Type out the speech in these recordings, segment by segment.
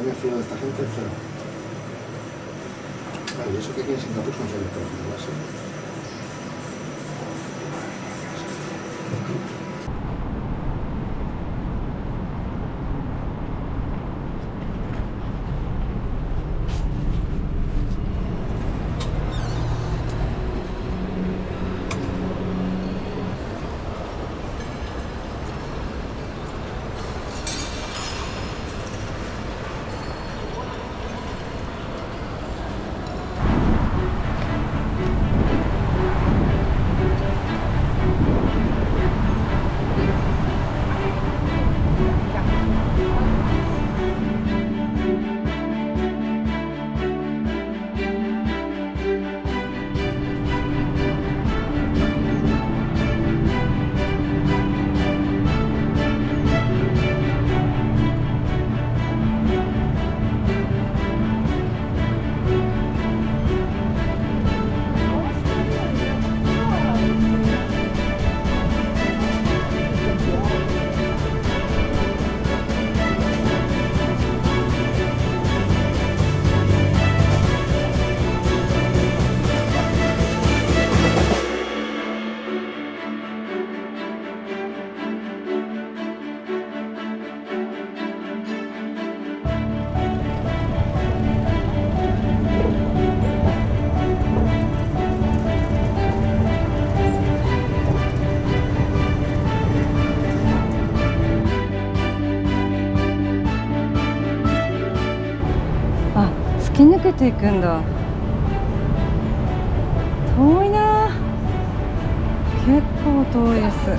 También frío de esta gente, cero. Claro, y eso que aquí en Singapur son seres, pero no va a ser.突き抜けていくんだ。遠いな。結構遠いです。す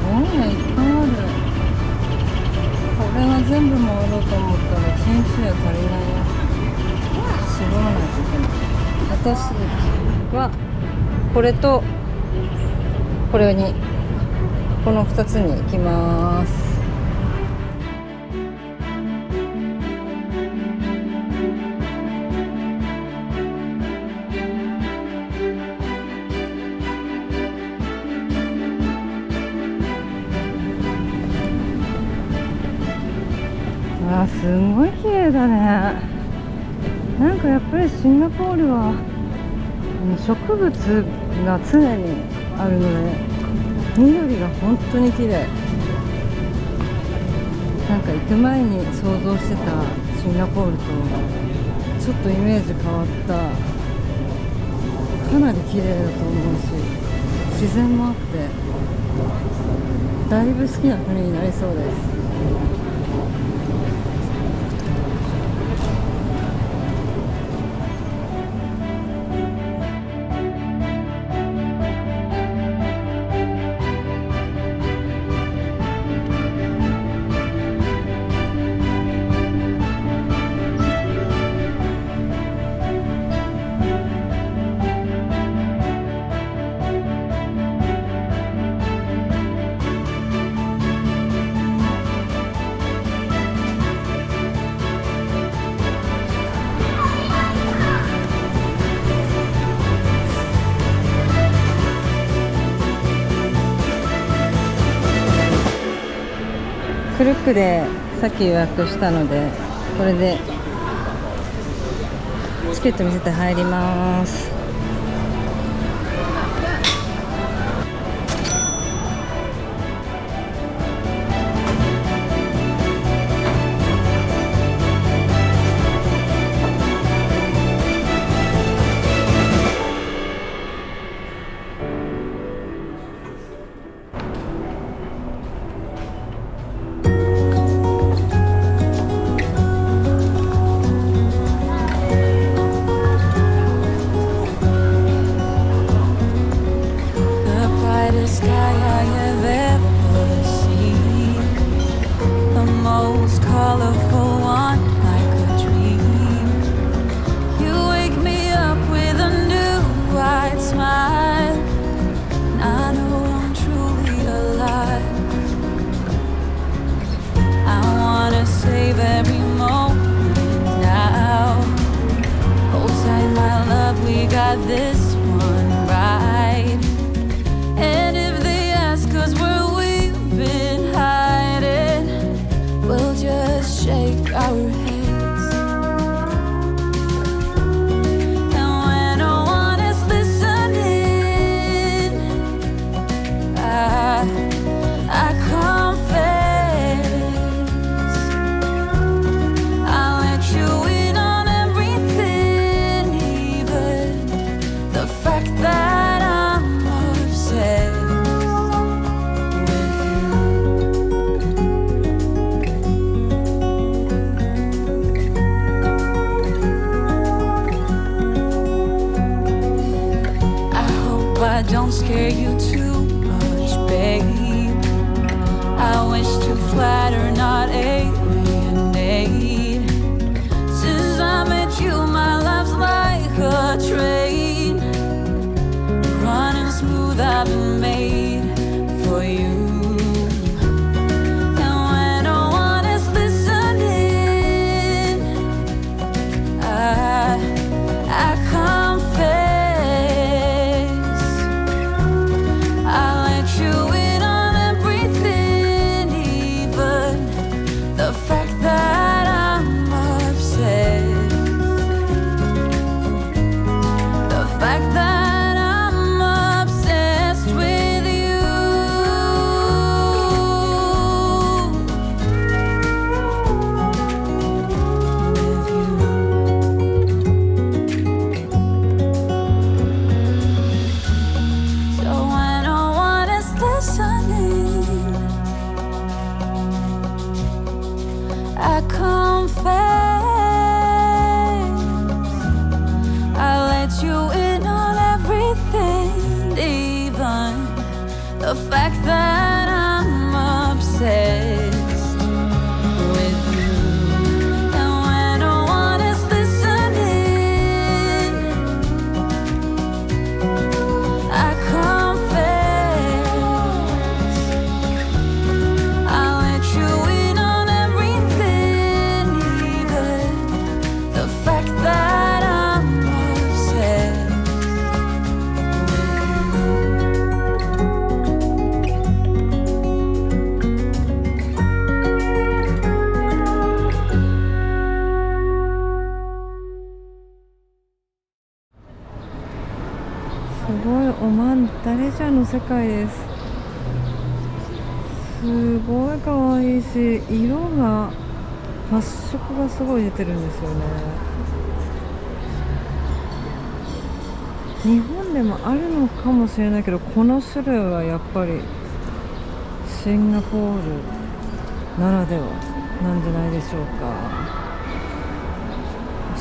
ごいね、いっぱいある。これは全部回ろうと思ったら1日じゃ足りないな。絞らないといけない。私はこれとこれにこの2つに行きます。わあ、すごい綺麗だね。なんかやっぱりシンガポールは植物が常にあるので緑が本当に綺麗。なんか行く前に想像してたシンガポールとちょっとイメージ変わった。かなり綺麗だと思うし、自然もあってだいぶ好きな国になりそうです。クルックでさっき予約したので、これでチケット見せて入ります。Got this one right, and if they ask us where we flatter, not alienate. Since I met you, my life's like a train, running smooth. I've been made for you. And when no one is listening, I confess, I let you in on everything, even the fact that I'm obsessed, the fact that I'm obsessed with you. So when no one is listening, I confess, I let you in on everything, even the fact that I'm obsessed with you. And when no one is listening, I confess, I let you in on everything, even the fact that I'm obsessed with you.すごいオマンダレジャーの世界です。すごい可愛いし、色が発色がすごい出てるんですよね。日本でもあるのかもしれないけど、この種類はやっぱりシンガポールならではなんじゃないでしょうか。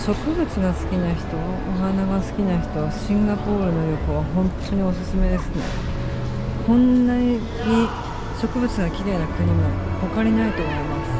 植物が好きな人、お花が好きな人はシンガポールの旅行は本当におすすめですね。こんなに植物が綺麗な国も他にないと思います。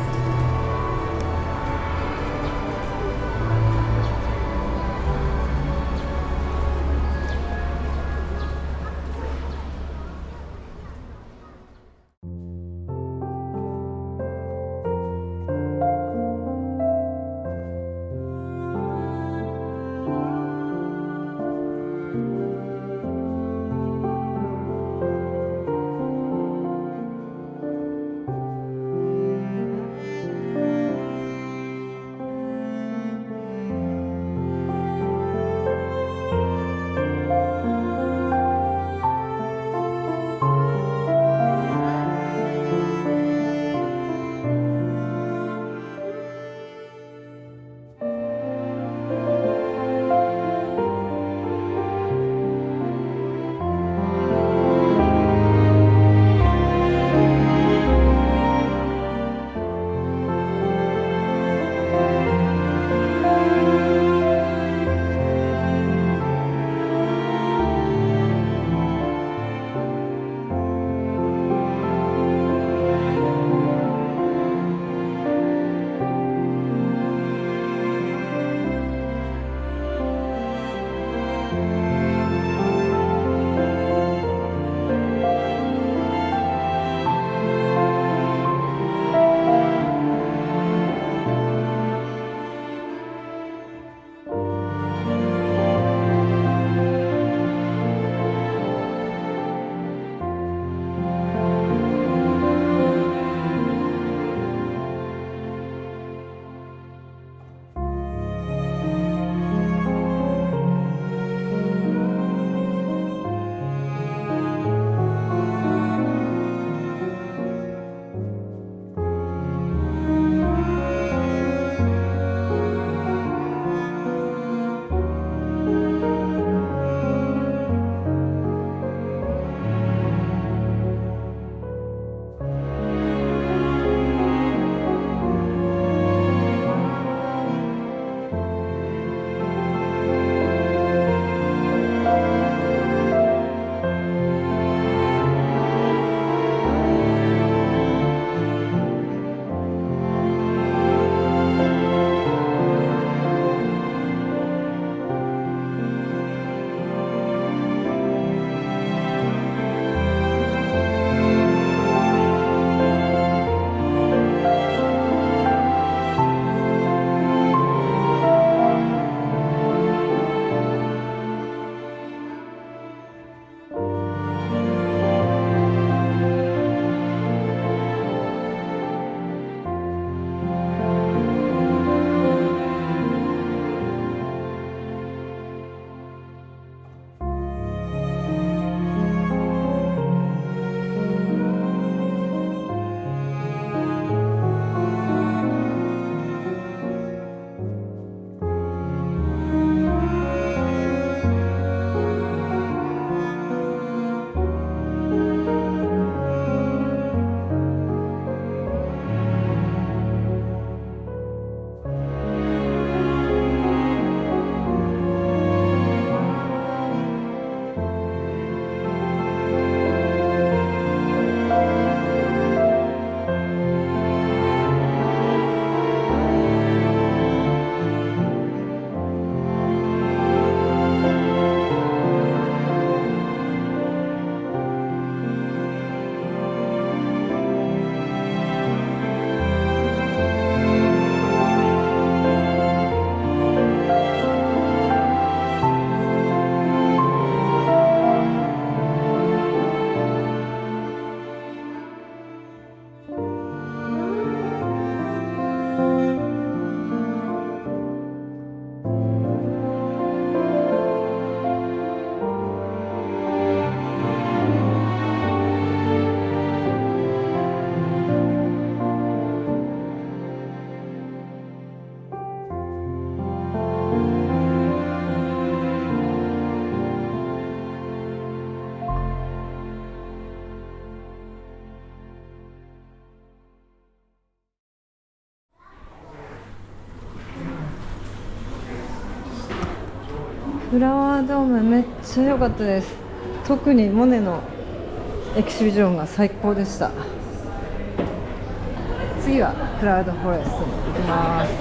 フラワードームめっちゃ良かったです。特にモネのエキシビジョンが最高でした。次はクラウドフォレストに行きます。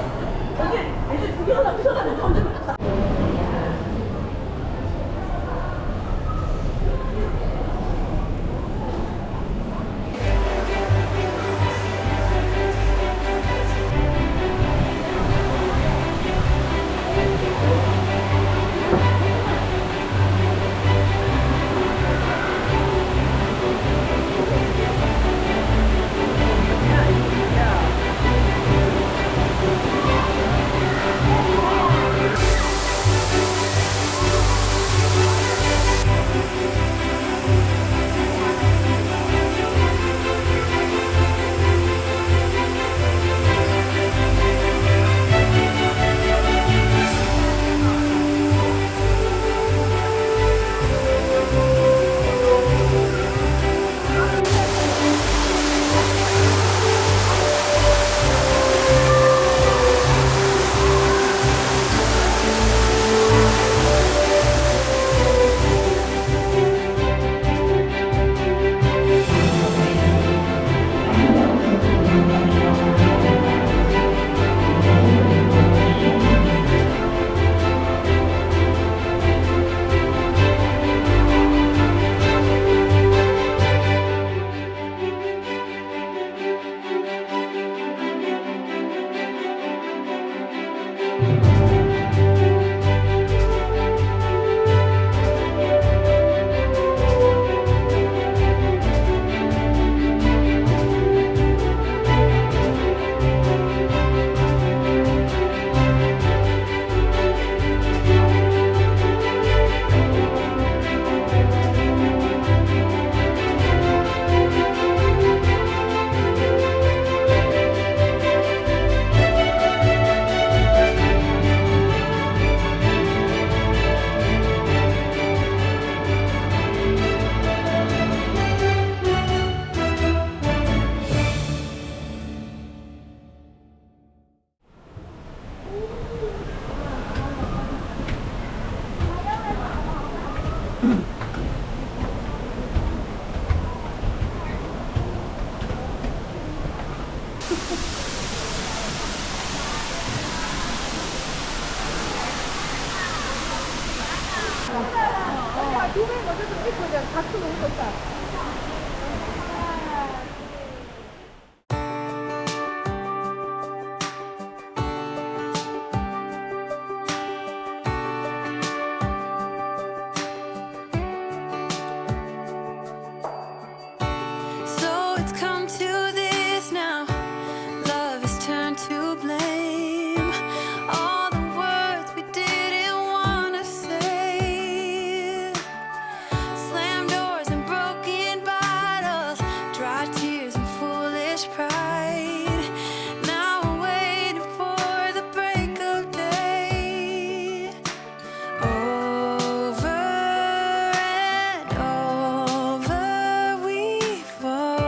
So it's come to this now. Love has turned to blame. All the words we didn't want to say. Slam doors and broken bottles. Dry tears and foolish pride. Now we're waiting for the break of day. Over and over we fall.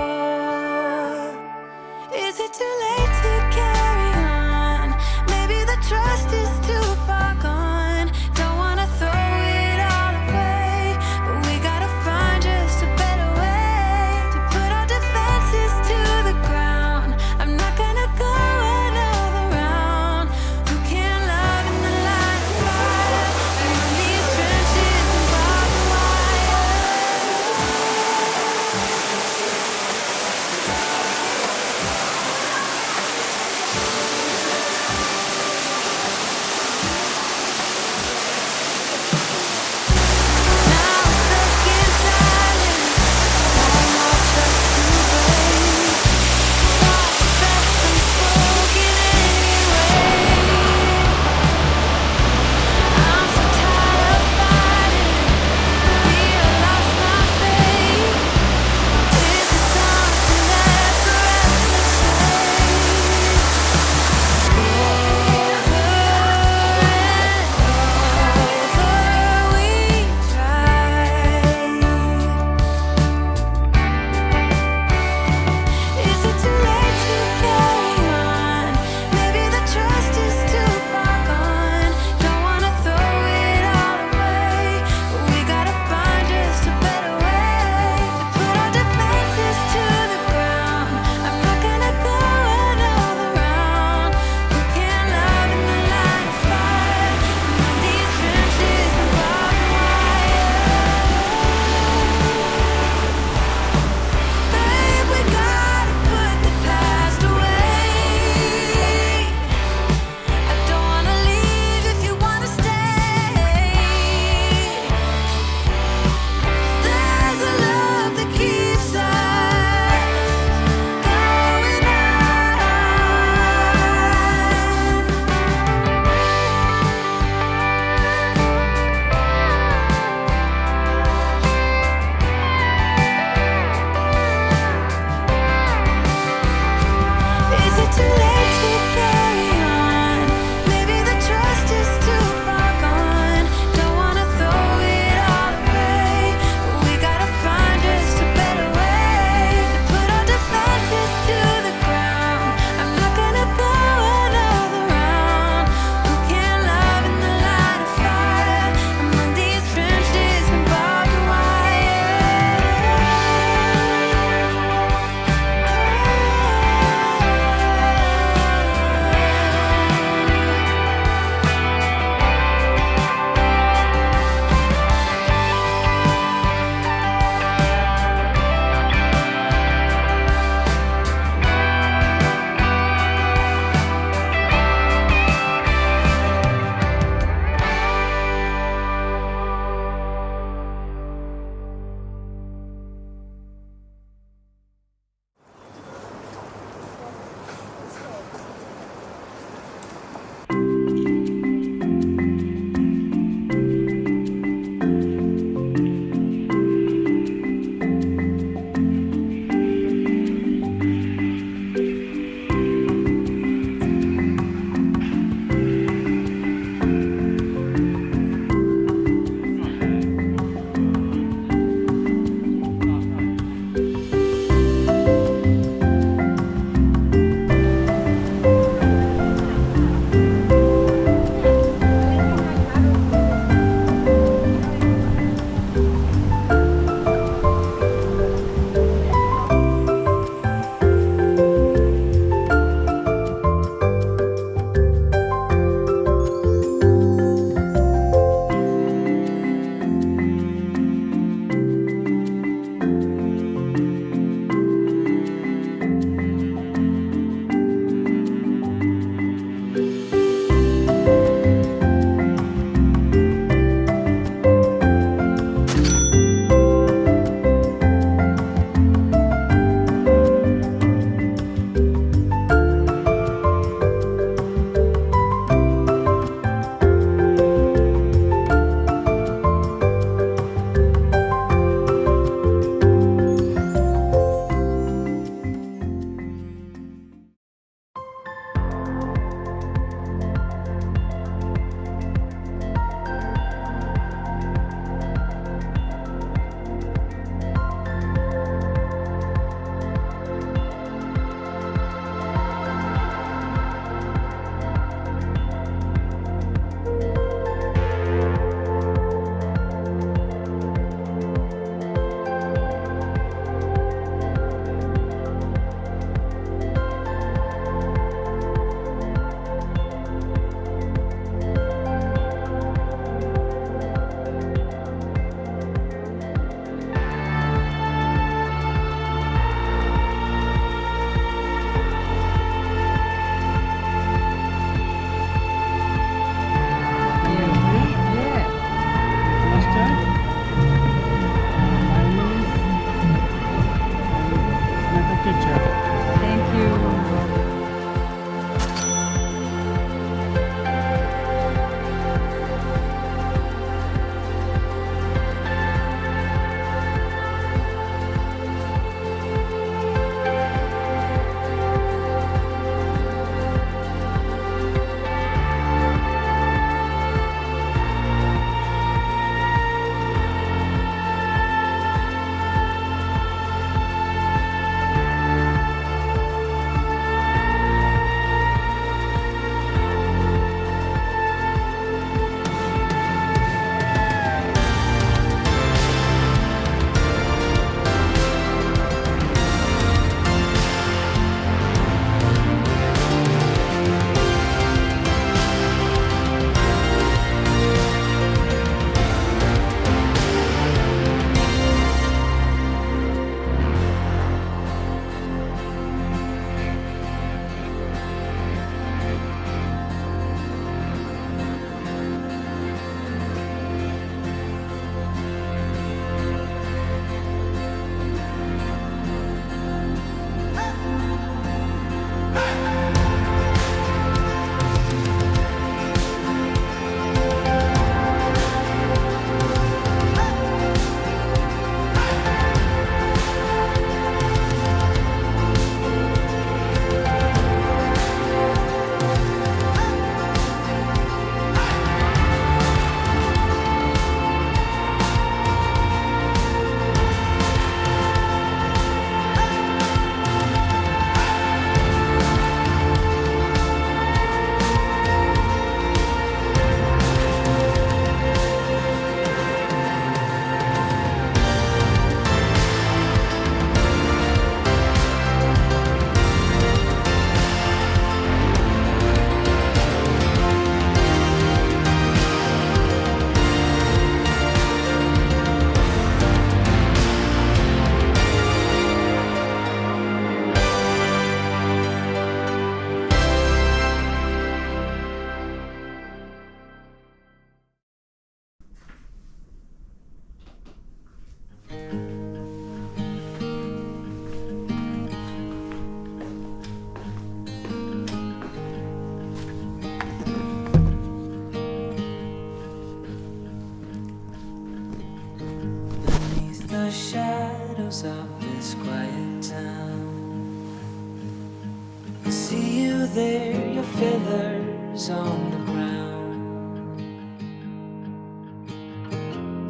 there your feathers on the ground.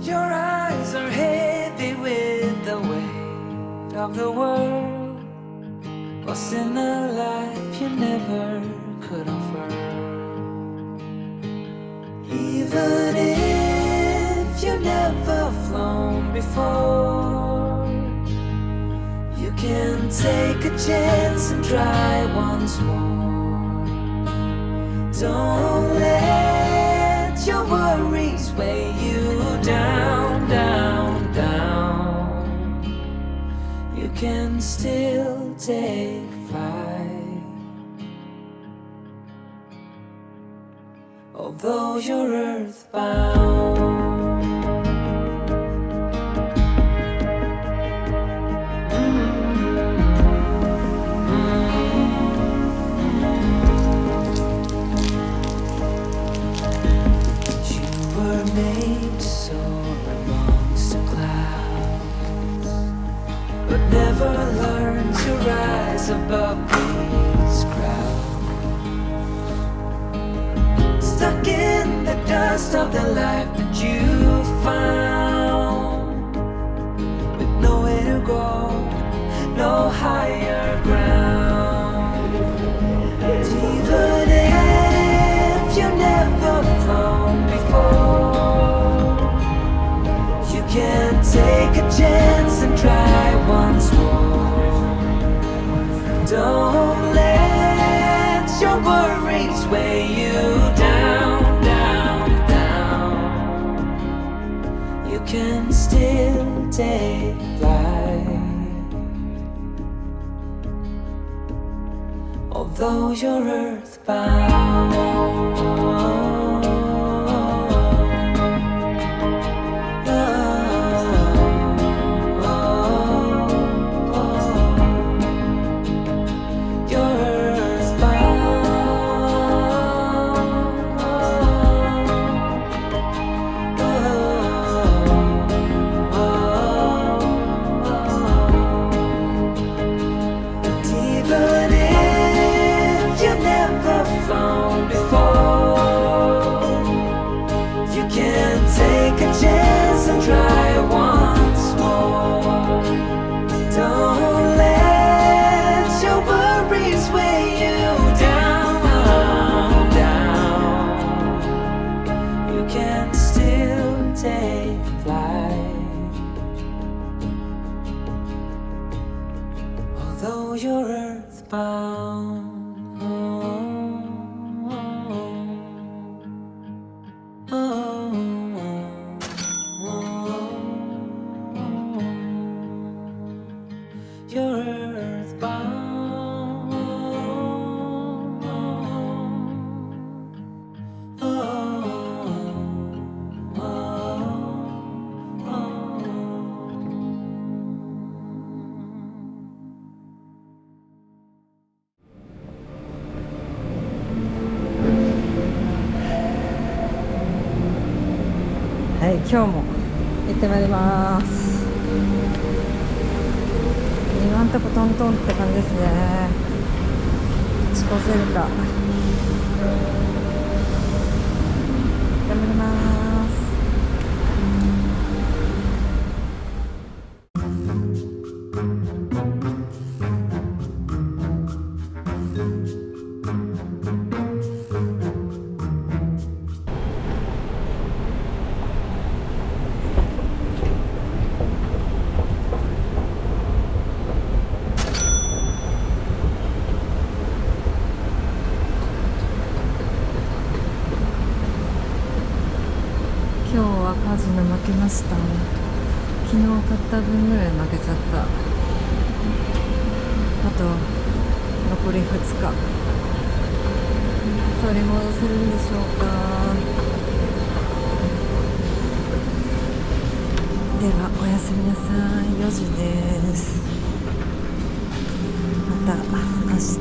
Your eyes are heavy with the weight of the world. What's in a life you never could afford? Even if you never flown before, you can take a chance and try once more. Don't let your worries weigh you down, down, down. You can still take flight, although you're earthbound. Made to soar amongst the clouds, but never learn to rise above these crowds. Stuck in the dust of the life that you found, with nowhere to go, no higher ground. Even if you never flown before, you can take a chance and try once more. Don't let your worries weigh you down, down, down. You can still take flight, although you're earthbound. Although you're earthbound. You're earthbound.はい、今日も行ってまいります。今んとこトントンって感じですね。勝ち越せるか。頑張ります。今日はカジノ負けました。昨日買った分ぐらい負けちゃった。あと残り2日取り戻せるんでしょうか。ではおやすみなさい。4時です。また明日。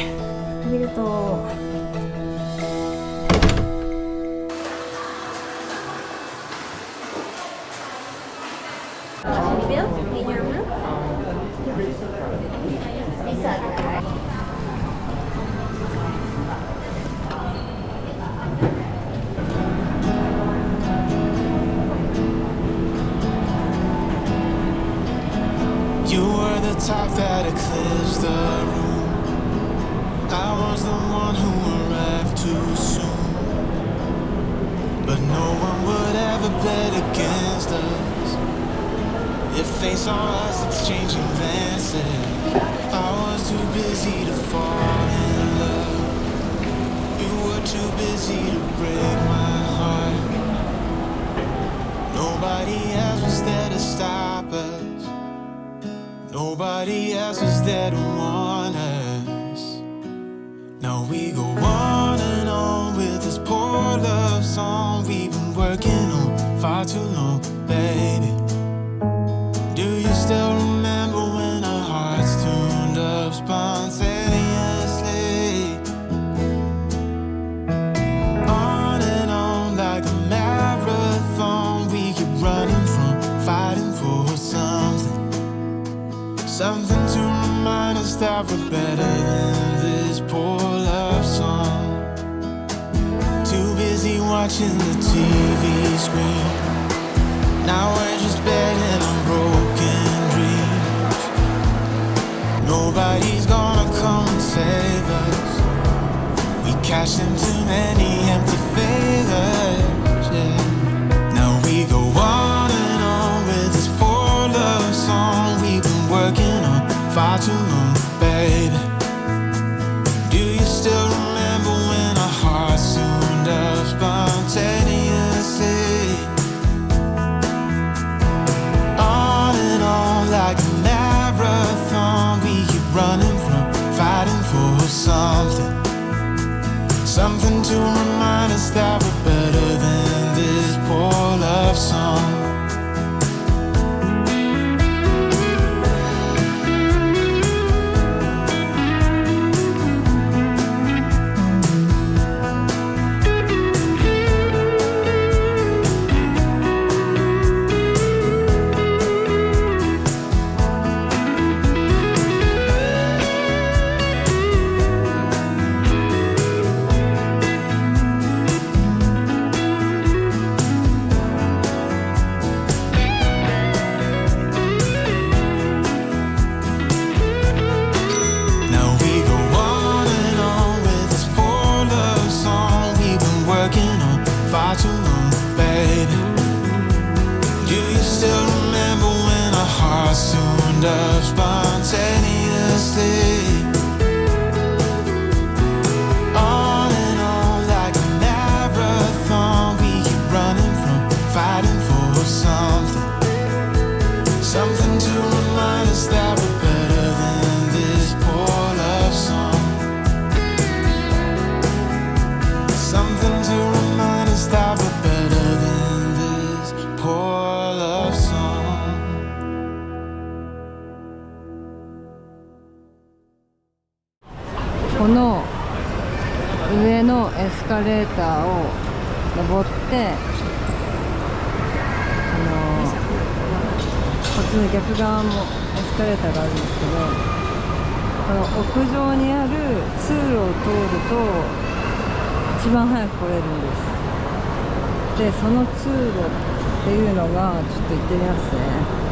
ありがとう。You were the top that eclipsed the room. I was the one who arrived too soon. But no one would ever bet against us. If they saw us exchanging glances, I was too busy to fall in love. You were too busy to break my heart. Nobody else was there to stop us. Nobody else was there to warn us. Now we go on and on with this poor love song we've been working on far too long, baby. Do you still remember when our hearts tuned up spontaneously? On and on like a marathon, we keep running from fighting for something. Something to remind us that we're better than this poor love song. Too busy watching the TV screen. Now we're just betting on broken dreams. Nobody's gonna come and save us. We cashed in too many empty favors, yeah. Now we go on and on with this poor love song we've been working on far too long, baby. Do you still remember when our hearts tuned up spontaneously? On and on like a marathon, we keep running from fighting for something. Something to remind us that we're better than this poor love song. Tuned up spontaneously. On and on like a marathon, we keep running from fighting for something. Something to remind us that we're better than this poor love song. Something to remind us that we're better than this poor love song. この上のエスカレーターを登ってこっちの逆側もエスカレーターがあるんですけど、この屋上にある通路を通ると一番早く来れるんです。でその通路っていうのがちょっと行ってみますね。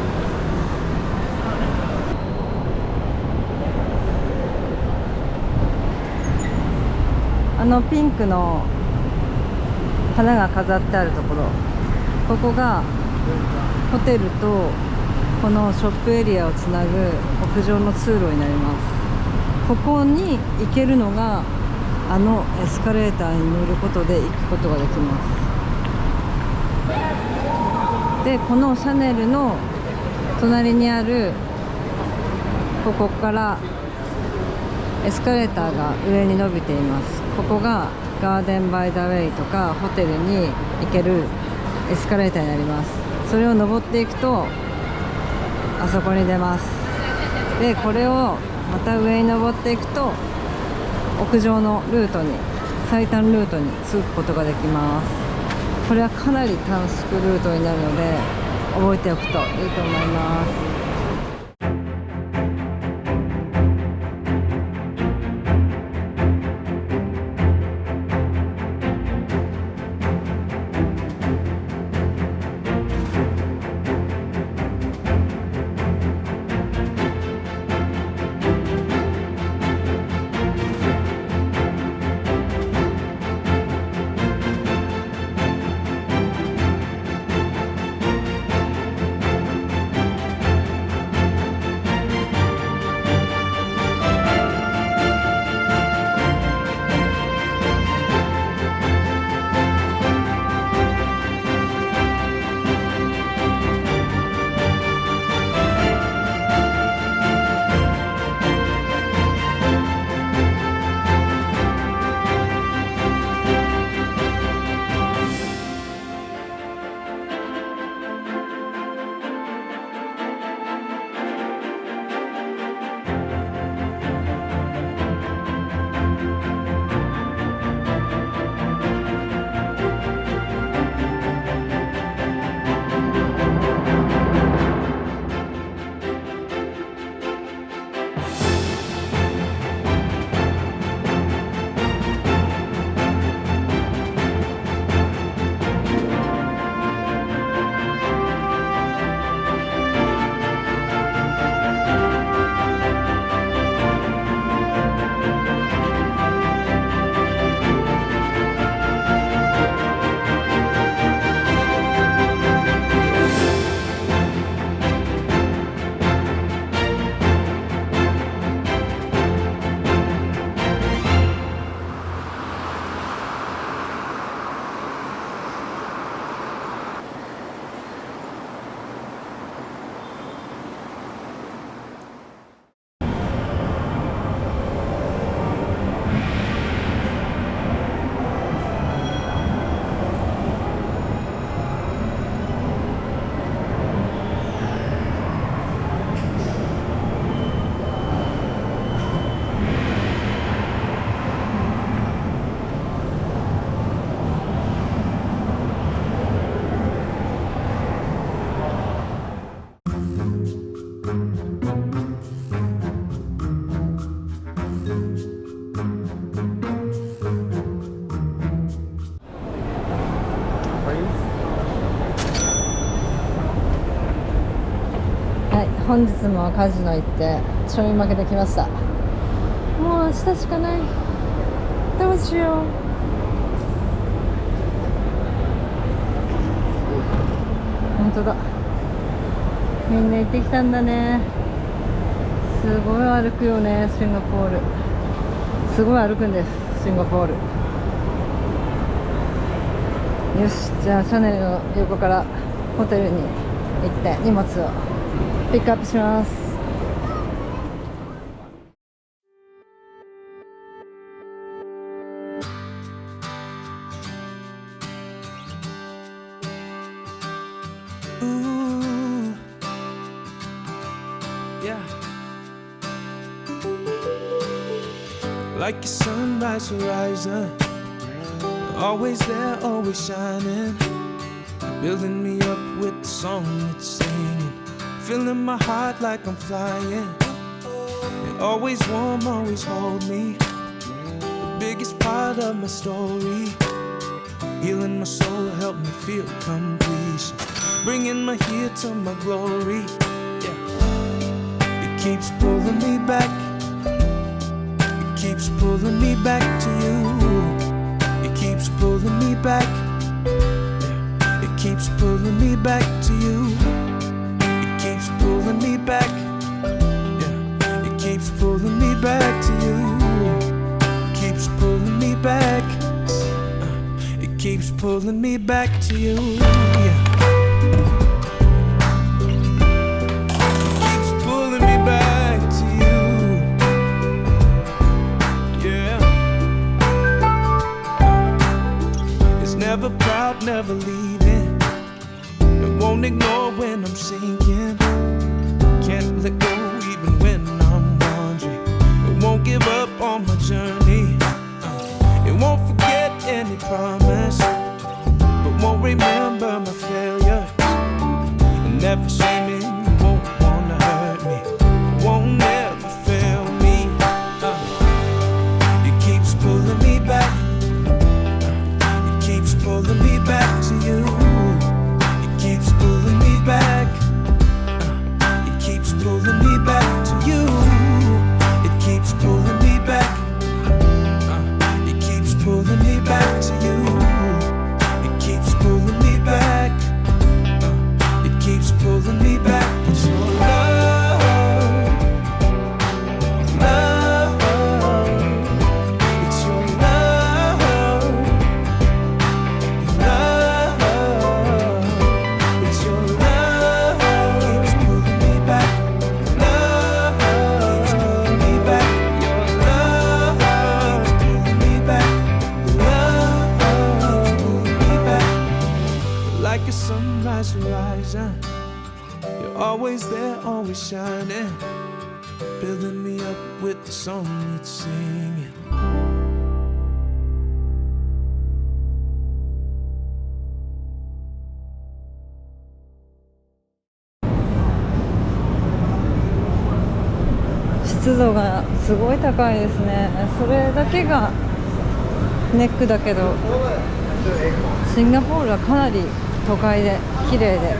ピンクの花が飾ってあるところ、ここがホテルとこのショップエリアをつなぐ屋上の通路になります。ここに行けるのがエスカレーターに乗ることで行くことができます。でこのシャネルの隣にあるここからエスカレーターが上に伸びています。ここがガーデンバイザウェイとかホテルに行けるエスカレーターになります。それを登っていくとあそこに出ます。でこれをまた上に登っていくと屋上のルートに、最短ルートに着くことができます。これはかなり短縮ルートになるので覚えておくといいと思います。本日もカジノ行ってちょい負けてきました。もう明日しかない。どうしよう。本当だ、みんな行ってきたんだね。すごい歩くよね、シンガポール。すごい歩くんです、シンガポール。よし、じゃあシャネルの横からホテルに行って荷物をピックアップします。Like a sunrise horizon, always there, always shining, building me up with the song it's singing, filling my heart like I'm flying. You're always warm, always hold me, the biggest part of my story, healing my soul, help me feel completion, bringing my here to my glory. Yeah, it keeps pulling me back. Keeps pulling me back to you. It keeps pulling me back. Yeah. It keeps pulling me back to you. It keeps pulling me back. Yeah. It keeps pulling me back to you. It keeps pulling me back. It keeps pulling me back to you. Yeah. Never proud, never leaving. It won't ignore when I'm sinking. Can't let go even when I'm wandering. It won't give up on my journey. always there, always shining, building me up with the song it's singing.湿度がすごい高いですね。それだけがネックだけど、シンガポールはかなり都会で綺麗で、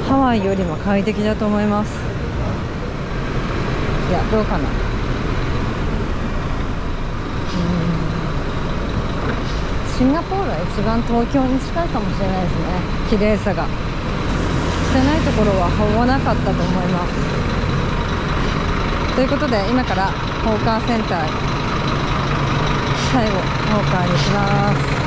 ハワイよりも快適だと思います。いや、どうかな。シンガポールは一番東京に近いかもしれないですね。綺麗さが。汚いところはほぼなかったと思います。ということで、今からホーカーセンターへ最後ホーカーにします。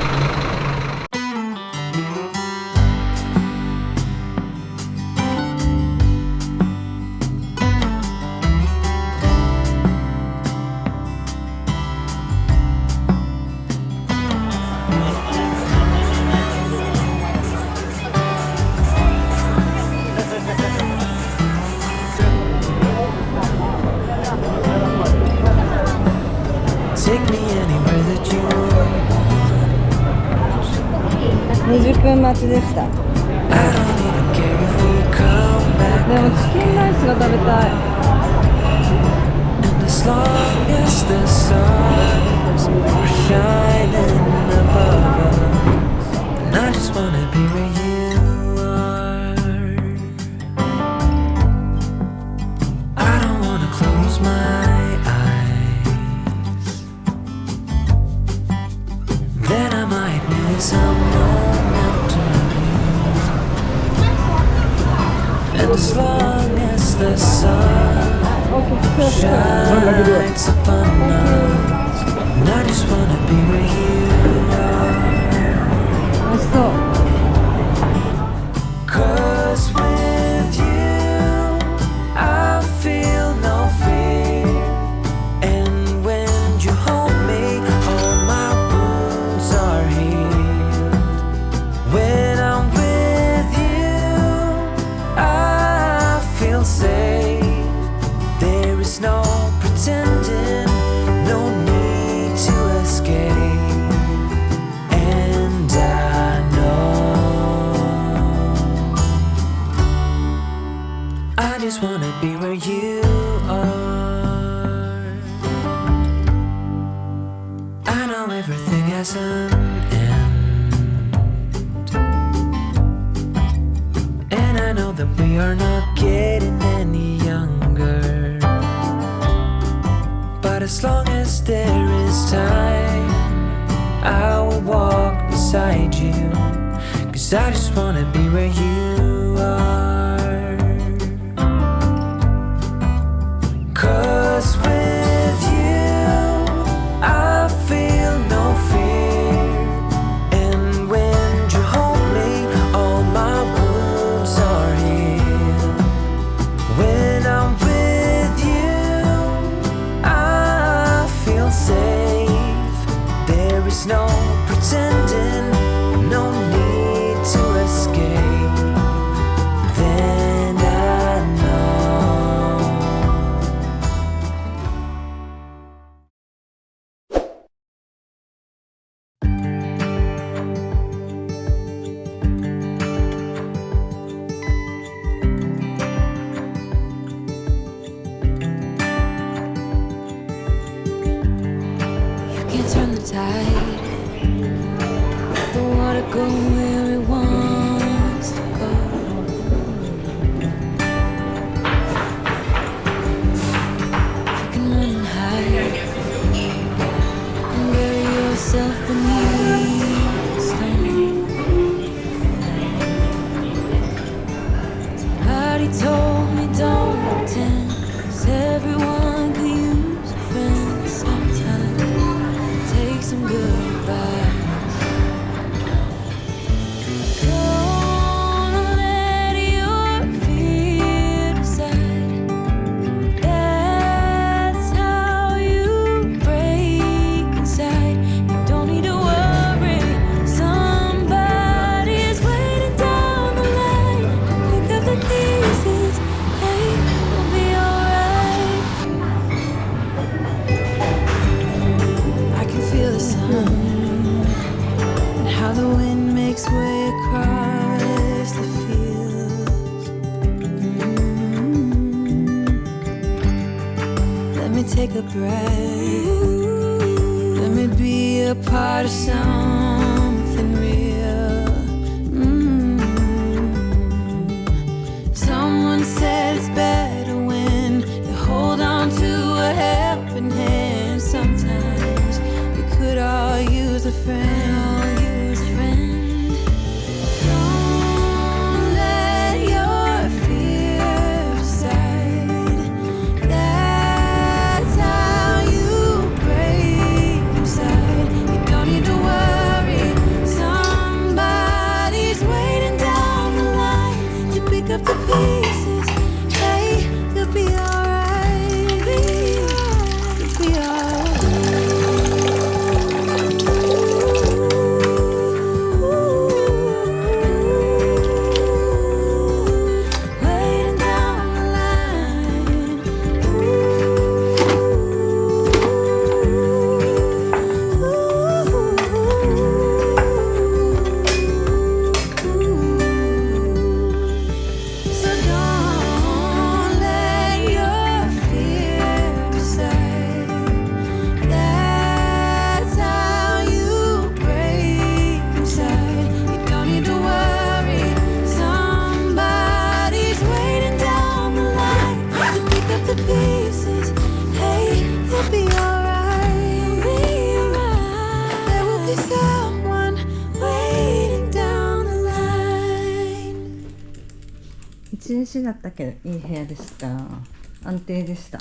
Take me anywhere that you want. 20分待ちでした。 I don't even care if we come back. でもチキンライスが食べたい。 And as long as the stars are shining above us, and I just wanna be where you are. I don't wanna close my eyes, then I might miss a moment of you. And as long as the sun shines upon us, and I just wanna be where you are. 美味しそう。 'Cause with you I feel no fear, and when you hold me all my wounds are healed. When I'm with you I feel safe. There is no pretending, no need to escape. And I know I just wanna be where you are. I know everything has an end, and I know that we are not getting any younger. But as long as there is time, I will walk beside you. 'Cause I just wanna be where you are. 'Cause with you I feel no fear, and when you hold me all my wounds are healed. When I'm with you I feel safe. There is no pretending, no need to escape. Then I know. You can't turn the tide. Let the water go where it wants to go. You can run and hide. You can bury yourself beneath the stone. Somebody told me don't pretend, 'cause everyone could use a friend sometimes. Take some good advice. Don't let your fear decide. That's how you break inside. You don't need to worry. Somebody is waiting down the line. Pick up the pieces. a breath. Let me be a part of something real. Someone said it's better when you hold on to a helping hand. Sometimes we could all use a friend. Don't let your fears decide. That's how you break inside. You don't need to worry. Somebody's waiting down the line to pick up the pieces. Hey, you'll be alright. You'll be alright. Waiting down the line. So don't let your fear decide. That's how you break inside. You don't need to worry. Somebody's waiting down the line to pick up the pieces. Hey, you'll be alright. There will be someone waiting down the line. 1日だったけどいい部屋でした。安定でした。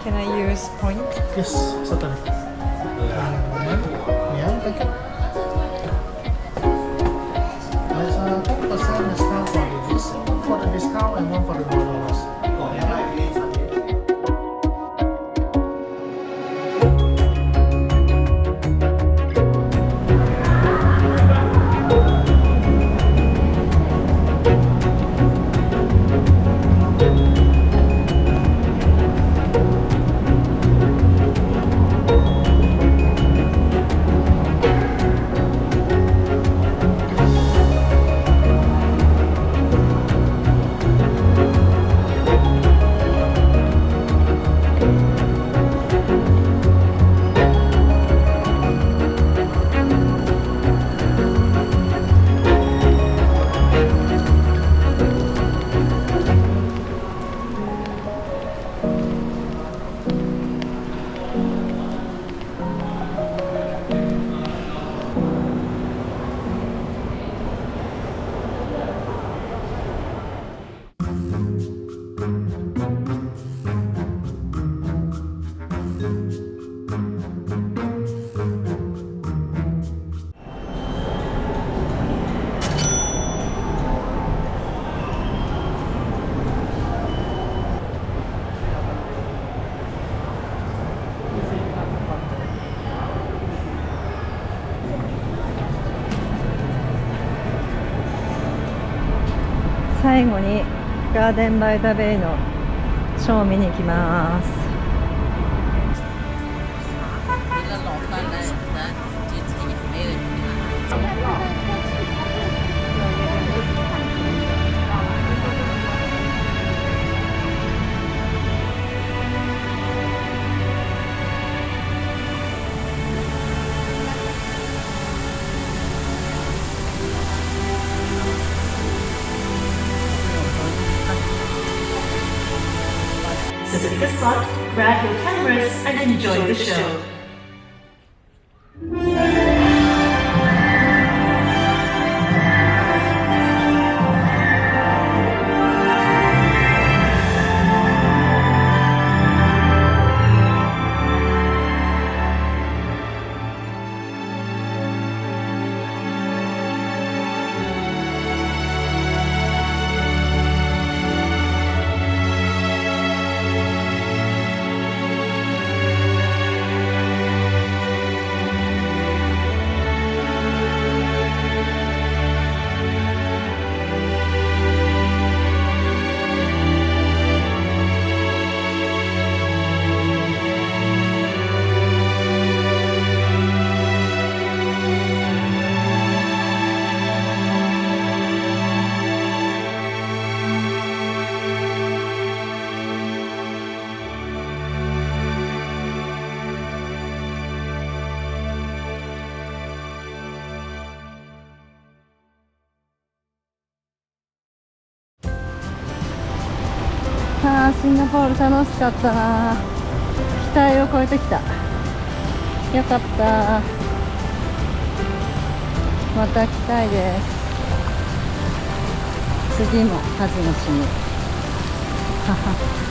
Can I use point? Yes, certainly. Yeah, thank you. There's a 10% discount for this. For the discount and one for the $1.最後にガーデンバイ・ザ・ベイのショーを見に行きます。specific a slot, grab your cameras and enjoy the show.シンガポール楽しかったな。期待を超えてきた。よかった。また来たいです。次も恥ずのしみ。はは。